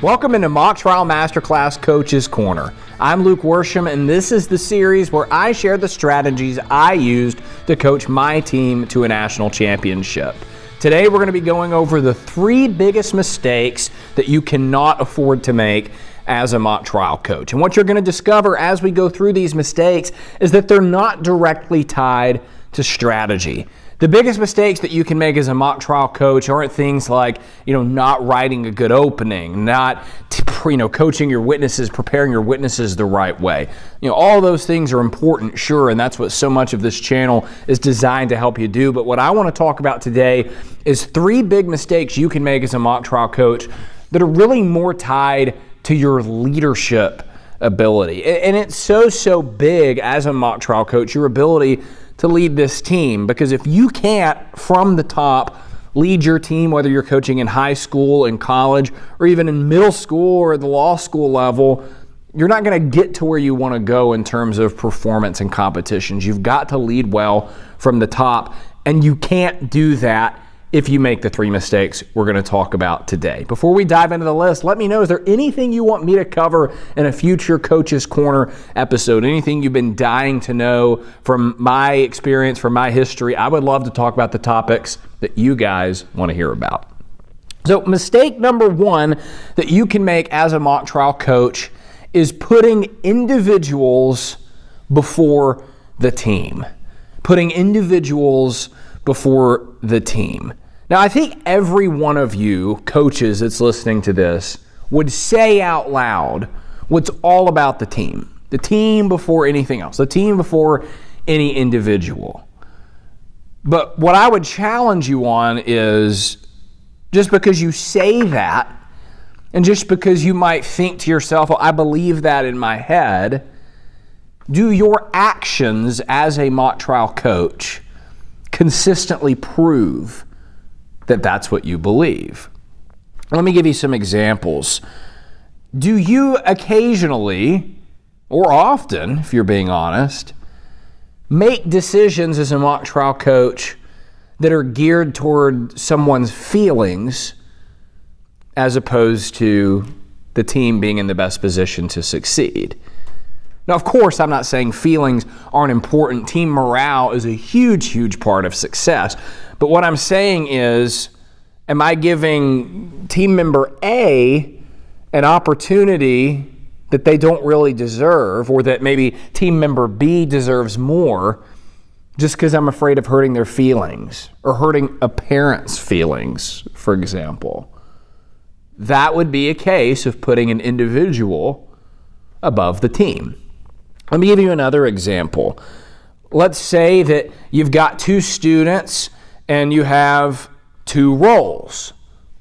Welcome into Mock Trial Masterclass Coach's Corner. I'm Luke Worsham, and this is the series where I share the strategies I used to coach my team to a national championship. Today, we're going to be going over the 3 biggest mistakes that you cannot afford to make as a mock trial coach. And what you're going to discover as we go through these mistakes is that they're not directly tied to strategy. The biggest mistakes that you can make as a mock trial coach aren't things like, not writing a good opening, not, coaching your witnesses, preparing your witnesses the right way. All those things are important, sure, and that's what so much of this channel is designed to help you do. But what I want to talk about today is 3 big mistakes you can make as a mock trial coach that are really more tied to your leadership ability. And it's so big as a mock trial coach, your ability to lead this team, because if you can't, from the top, lead your team, whether you're coaching in high school, in college, or even in middle school or the law school level, you're not going to get to where you want to go in terms of performance and competitions. You've got to lead well from the top, and you can't do that if you make the 3 mistakes we're going to talk about today. Before we dive into the list, let me know, is there anything you want me to cover in a future Coach's Corner episode? Anything you've been dying to know from my experience, from my history? I would love to talk about the topics that you guys want to hear about. So mistake number 1 that you can make as a mock trial coach is putting individuals before the team. Putting individuals before the team. Now, I think every one of you coaches that's listening to this would say out loud what's all about the team. The team before anything else. The team before any individual. But what I would challenge you on is, just because you say that, and just because you might think to yourself, well, I believe that in my head, do your actions as a mock trial coach consistently prove that that's what you believe? Let me give you some examples. Do you occasionally, or often, if you're being honest, make decisions as a mock trial coach that are geared toward someone's feelings as opposed to the team being in the best position to succeed? Now, of course, I'm not saying feelings aren't important. Team morale is a huge part of success. But what I'm saying is, am I giving team member A an opportunity that they don't really deserve, or that maybe team member B deserves more, just because I'm afraid of hurting their feelings or hurting a parent's feelings, for example? That would be a case of putting an individual above the team. Let me give you another example. Let's say that you've got 2 students and you have 2 roles.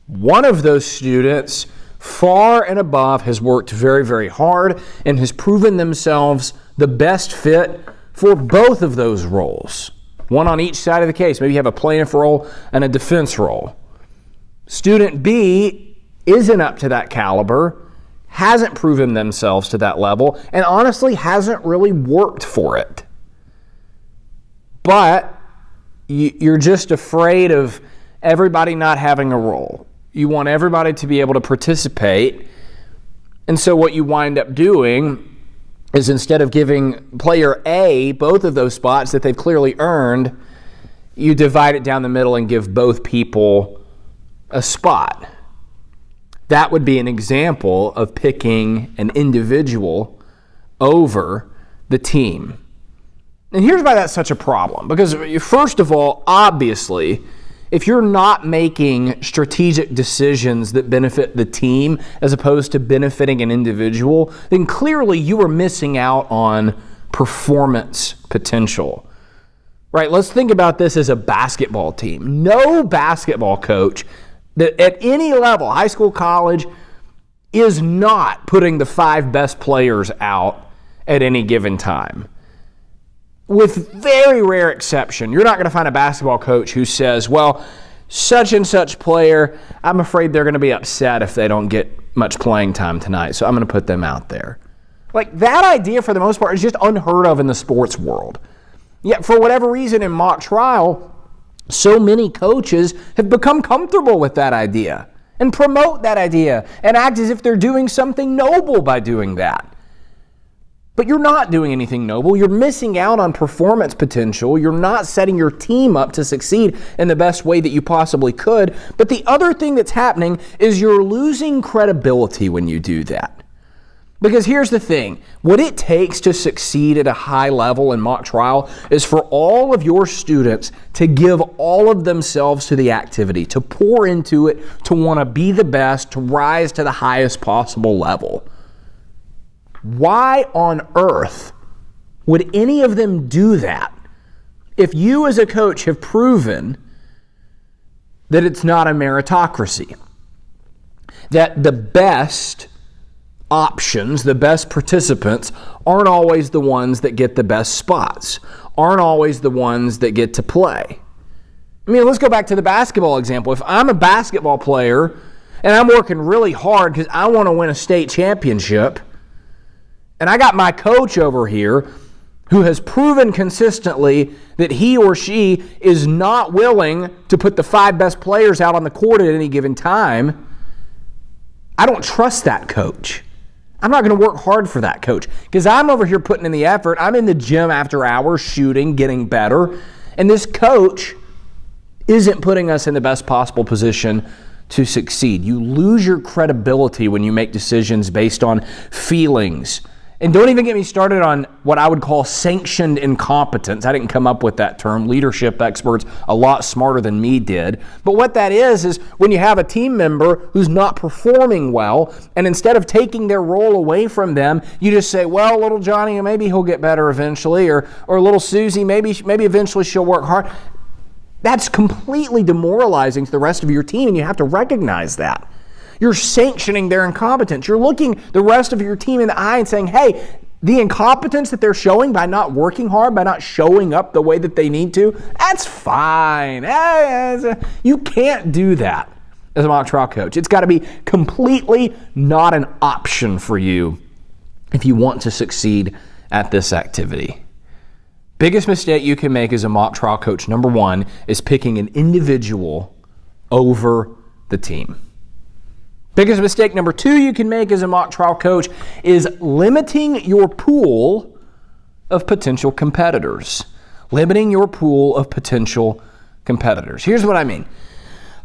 One of those students, far and above, has worked very hard and has proven themselves the best fit for both of those roles. One on each side of the case. Maybe you have a plaintiff role and a defense role. Student B isn't up to that caliber, hasn't proven themselves to that level, and honestly hasn't really worked for it. But you're just afraid of everybody not having a role. You want everybody to be able to participate. And so what you wind up doing is, instead of giving player A both of those spots that they've clearly earned, you divide it down the middle and give both people a spot. That would be an example of picking an individual over the team. And here's why that's such a problem. Because first of all, obviously, if you're not making strategic decisions that benefit the team as opposed to benefiting an individual, then clearly you are missing out on performance potential. Right? Let's think about this as a basketball team. No basketball coach that at any level, high school, college, is not putting the 5 best players out at any given time. With very rare exception, you're not going to find a basketball coach who says, well, such and such player, I'm afraid they're going to be upset if they don't get much playing time tonight, so I'm going to put them out there. Like, that idea, for the most part, is just unheard of in the sports world. Yet, for whatever reason, in mock trial, so many coaches have become comfortable with that idea. and promote that idea and act as if they're doing something noble by doing that. But you're not doing anything noble. You're missing out on performance potential. You're not setting your team up to succeed in the best way that you possibly could. But the other thing that's happening is you're losing credibility when you do that. Because here's the thing, what it takes to succeed at a high level in mock trial is for all of your students to give all of themselves to the activity, to pour into it, to want to be the best, to rise to the highest possible level. Why on earth would any of them do that if you as a coach have proven that it's not a meritocracy? That the best options, the best participants, aren't always the ones that get the best spots, aren't always the ones that get to play. I mean, let's go back to the basketball example. If I'm a basketball player and I'm working really hard because I want to win a state championship, and I got my coach over here who has proven consistently that he or she is not willing to put the 5 best players out on the court at any given time, I don't trust that coach. I'm not going to work hard for that coach because I'm over here putting in the effort. I'm in the gym after hours shooting, getting better, and this coach isn't putting us in the best possible position to succeed. You lose your credibility when you make decisions based on feelings. And don't even get me started on what I would call sanctioned incompetence. I didn't come up with that term. Leadership experts a lot smarter than me did. But what that is when you have a team member who's not performing well, and instead of taking their role away from them, you just say, well, little Johnny, maybe he'll get better eventually, or little Susie, maybe eventually she'll work hard. That's completely demoralizing to the rest of your team, and you have to recognize that. You're sanctioning their incompetence. You're looking the rest of your team in the eye and saying, hey, the incompetence that they're showing by not working hard, by not showing up the way that they need to, that's fine. You can't do that as a mock trial coach. It's got to be completely not an option for you if you want to succeed at this activity. Biggest mistake you can make as a mock trial coach, number one, is picking an individual over the team. Biggest mistake number two you can make as a mock trial coach is limiting your pool of potential competitors. Limiting your pool of potential competitors. Here's what I mean.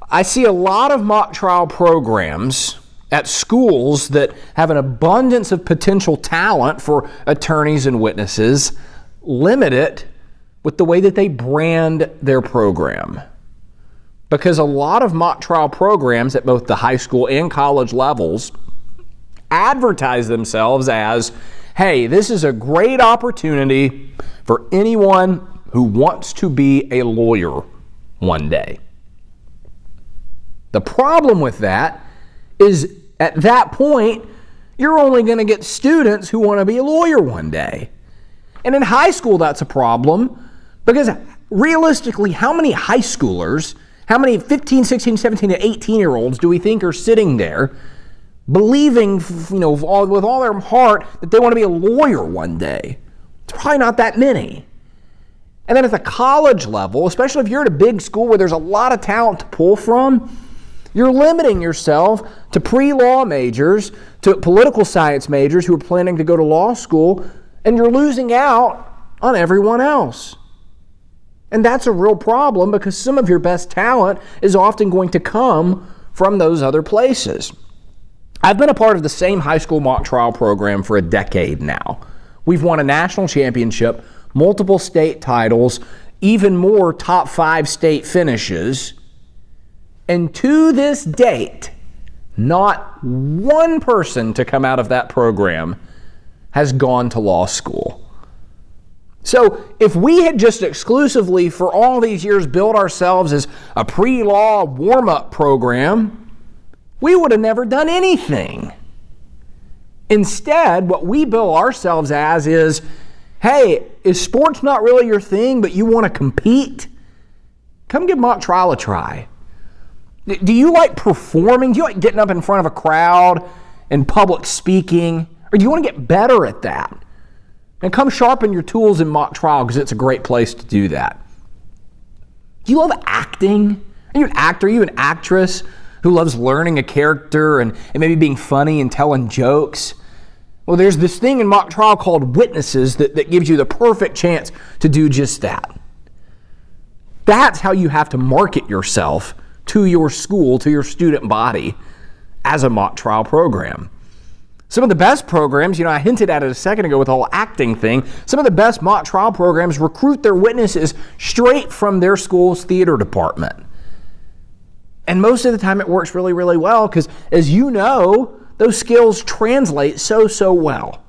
I see a lot of mock trial programs at schools that have an abundance of potential talent for attorneys and witnesses limit it with the way that they brand their program. Because a lot of mock trial programs at both the high school and college levels advertise themselves as, hey, this is a great opportunity for anyone who wants to be a lawyer one day. The problem with that is at that point, you're only going to get students who want to be a lawyer one day. And in high school, that's a problem because realistically, how many high schoolers, how many 15, 16, 17, and 18-year-olds do we think are sitting there believing, with all their heart that they want to be a lawyer one day? It's probably not that many. And then at the college level, especially if you're at a big school where there's a lot of talent to pull from, you're limiting yourself to pre-law majors, to political science majors who are planning to go to law school, and you're losing out on everyone else. And that's a real problem because some of your best talent is often going to come from those other places. I've been a part of the same high school mock trial program for a decade now. We've won a national championship, multiple state titles, even more top 5 state finishes. And to this date, not one person to come out of that program has gone to law school. So if we had just exclusively for all these years built ourselves as a pre-law warm-up program, we would have never done anything. Instead, what we bill ourselves as is, hey, is sports not really your thing, but you want to compete? Come give mock trial a try. Do you like performing? Do you like getting up in front of a crowd and public speaking? Or do you want to get better at that? And come sharpen your tools in mock trial because it's a great place to do that. Do you love acting? Are you an actor? Are you an actress? who loves learning a character and maybe being funny and telling jokes. Well, there's this thing in mock trial called witnesses that gives you the perfect chance to do just that. That's how you have to market yourself to your school, to your student body as a mock trial program. Some of the best programs, I hinted at it a second ago with the whole acting thing, some of the best mock trial programs recruit their witnesses straight from their school's theater department. And most of the time it works really, really well because, as you know, those skills translate so well.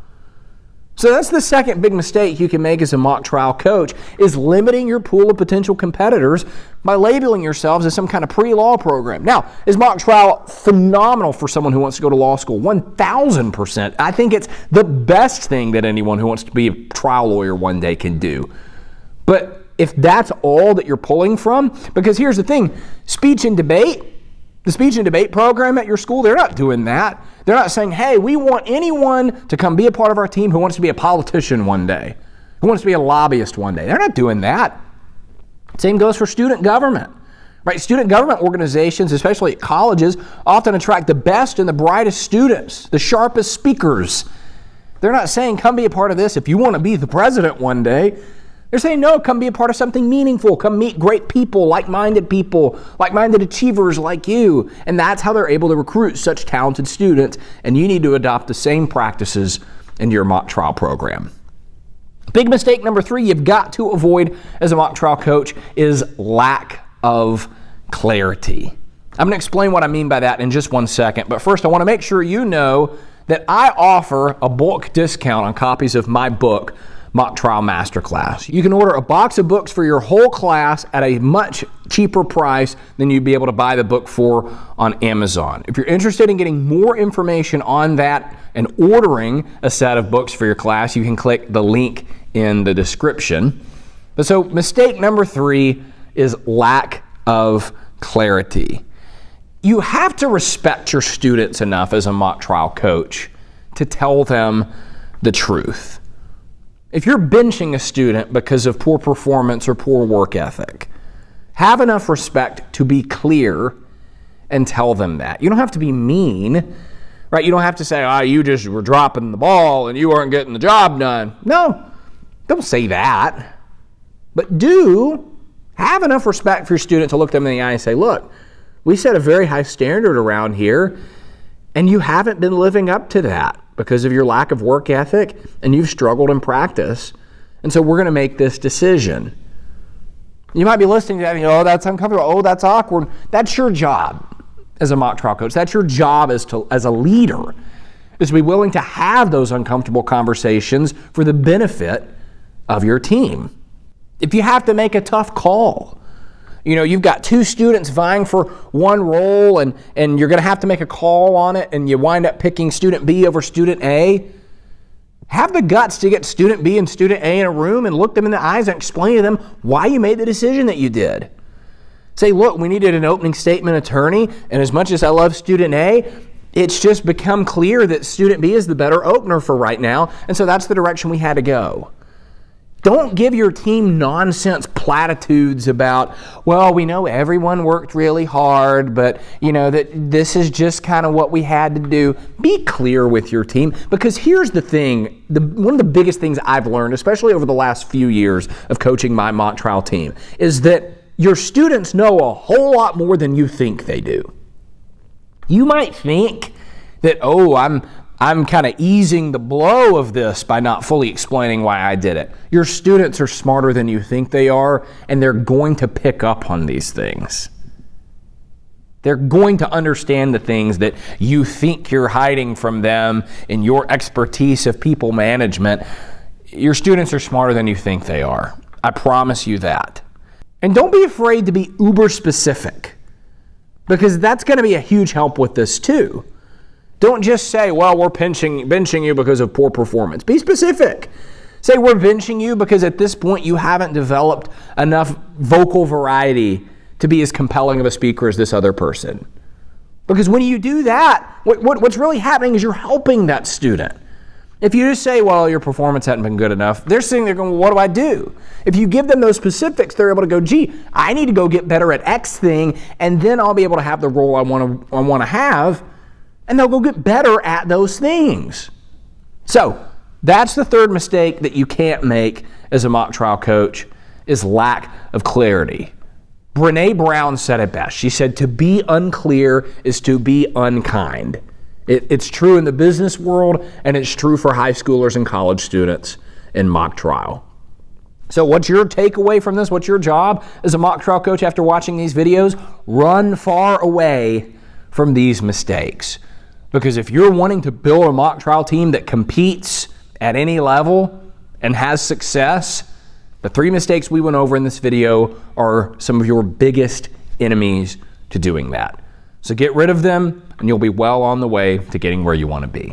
So that's the second big mistake you can make as a mock trial coach, is limiting your pool of potential competitors by labeling yourselves as some kind of pre-law program. Now, is mock trial phenomenal for someone who wants to go to law school? 1,000%. I think it's the best thing that anyone who wants to be a trial lawyer one day can do. But if that's all that you're pulling from, because here's the thing, the speech and debate program at your school, they're not doing that. They're not saying, hey, we want anyone to come be a part of our team who wants to be a politician one day, who wants to be a lobbyist one day. They're not doing that. Same goes for student government, right? Student government organizations, especially at colleges, often attract the best and the brightest students, the sharpest speakers. They're not saying, come be a part of this if you want to be the president one day. They're saying, no, come be a part of something meaningful. Come meet great people, like-minded achievers like you. And that's how they're able to recruit such talented students. And you need to adopt the same practices in your mock trial program. Big mistake number 3 you've got to avoid as a mock trial coach is lack of clarity. I'm going to explain what I mean by that in just one second. But first, I want to make sure you know that I offer a bulk discount on copies of my book, Mock Trial Masterclass. You can order a box of books for your whole class at a much cheaper price than you'd be able to buy the book for on Amazon. If you're interested in getting more information on that and ordering a set of books for your class, you can click the link in the description. But so mistake number 3 is lack of clarity. You have to respect your students enough as a mock trial coach to tell them the truth. If you're benching a student because of poor performance or poor work ethic, have enough respect to be clear and tell them that. You don't have to be mean, right? You don't have to say, you just were dropping the ball and you weren't getting the job done. No, don't say that. But do have enough respect for your student to look them in the eye and say, look, we set a very high standard around here and you haven't been living up to that because of your lack of work ethic, and you've struggled in practice. And so we're going to make this decision. You might be listening to that and you go, that's uncomfortable. That's awkward. That's your job as a mock trial coach. That's your job as a leader, is to be willing to have those uncomfortable conversations for the benefit of your team. If you have to make a tough call, you've got 2 students vying for one role and you're going to have to make a call on it and you wind up picking student B over student A, have the guts to get student B and student A in a room and look them in the eyes and explain to them why you made the decision that you did. Say, look, we needed an opening statement attorney, and as much as I love student A, it's just become clear that student B is the better opener for right now, and so that's the direction we had to go. Don't give your team nonsense platitudes about, well, we know everyone worked really hard, but that this is just kind of what we had to do. Be clear with your team, because here's the thing, one of the biggest things I've learned, especially over the last few years of coaching my mock trial team, is that your students know a whole lot more than you think they do. You might think that, I'm kind of easing the blow of this by not fully explaining why I did it. Your students are smarter than you think they are, and they're going to pick up on these things. They're going to understand the things that you think you're hiding from them in your expertise of people management. Your students are smarter than you think they are. I promise you that. And don't be afraid to be uber specific, because that's going to be a huge help with this too. Don't just say, well, we're benching you because of poor performance. Be specific. Say, we're benching you because at this point you haven't developed enough vocal variety to be as compelling of a speaker as this other person. Because when you do that, what's really happening is you're helping that student. If you just say, well, your performance hadn't been good enough, they're sitting there going, well, what do I do? If you give them those specifics, they're able to go, gee, I need to go get better at X thing, and then I'll be able to have the role I want to have, and they'll go get better at those things. So that's the third mistake that you can't make as a mock trial coach, is lack of clarity. Brene Brown said it best. She said, to be unclear is to be unkind. It's true in the business world, and it's true for high schoolers and college students in mock trial. So what's your takeaway from this? What's your job as a mock trial coach after watching these videos? Run far away from these mistakes. Because if you're wanting to build a mock trial team that competes at any level and has success, the 3 mistakes we went over in this video are some of your biggest enemies to doing that. So get rid of them, and you'll be well on the way to getting where you want to be.